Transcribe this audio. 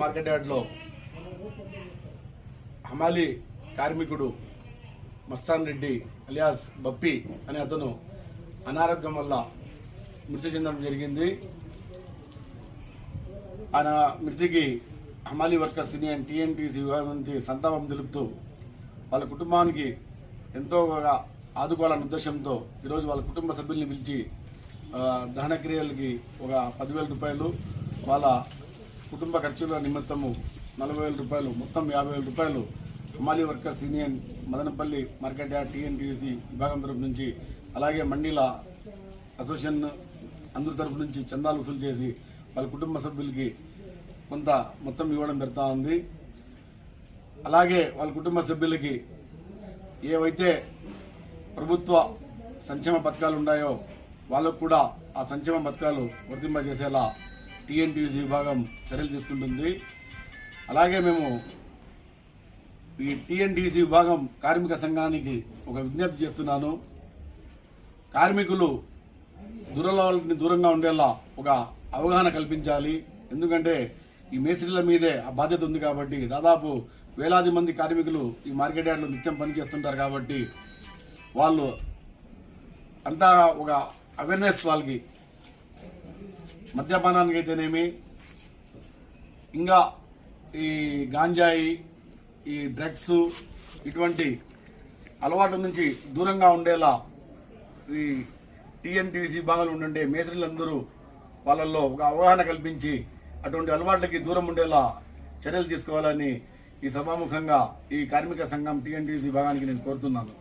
Market యార్డ్లో హమాలి కార్మికుడు మస్తాన్ రెడ్డి అలియాస్ బప్పి అనే అతను అనారోగ్యం వల్ల మృతి చెందడం జరిగింది. ఆయన మృతికి హమాలి వర్కర్స్ యూనియన్ టీఎన్టీసీ విభాగం నుంచి సంతాపం తెలుపుతూ వాళ్ళ కుటుంబానికి ఎంతో ఆదుకోవాలన్న ఉద్దేశంతో ఈరోజు వాళ్ళ కుటుంబ సభ్యుల్ని పిలిచి దహన క్రియలకి ఒక 10,000 రూపాయలు, వాళ్ళ కుటుంబ ఖర్చుల నిమిత్తము 40,000 రూపాయలు, మొత్తం 50,000 రూపాయలు హమాలి workers union Madanapalle market yard TNTC విభాగం తరఫు నుంచి, అలాగే మండీల అసోసియేషన్ అందరి తరఫు నుంచి చందాలు వసూలు చేసి వాళ్ళ కుటుంబ సభ్యులకి కొంత మొత్తం ఇవ్వడం జరుగుతూ ఉంది. అలాగే వాళ్ళ కుటుంబ సభ్యులకి ఏవైతే ప్రభుత్వ సంక్షేమ పథకాలు ఉన్నాయో వాళ్ళకు కూడా ఆ సంక్షేమ పథకాలు వర్తింపజేసేలా టీఎన్టీసీ విభాగం చర్యలు తీసుకుంటుంది. అలాగే మేము ఈ టీఎన్టీసీ విభాగం కార్మిక సంఘానికి ఒక విజ్ఞప్తి చేస్తున్నాను. కార్మికులు దూరంగా ఉండేలా ఒక అవగాహన కల్పించాలి. ఎందుకంటే ఈ మేస్త్రీల మీదే ఆ బాధ్యత ఉంది కాబట్టి దాదాపు వేలాది మంది కార్మికులు ఈ మార్కెట్ యార్డ్లో నిత్యం పనిచేస్తుంటారు కాబట్టి వాళ్ళు అంతా ఒక అవేర్నెస్ వాళ్ళకి మద్యపానానికి అయితేనేమి, ఇంకా ఈ గాంజాయి, ఈ డ్రగ్స్ ఇటువంటి అలవాటు నుంచి దూరంగా ఉండేలా ఈ టీఎన్టీసీ భాగాలు ఉండే మేస్త్రీలందరూ వాళ్ళల్లో ఒక అవగాహన కల్పించి అటువంటి అలవాట్లకి దూరం ఉండేలా చర్యలు తీసుకోవాలని ఈ సభాముఖంగా ఈ కార్మిక సంఘం టీఎన్టీసీ భాగానికి నేను కోరుతున్నాను.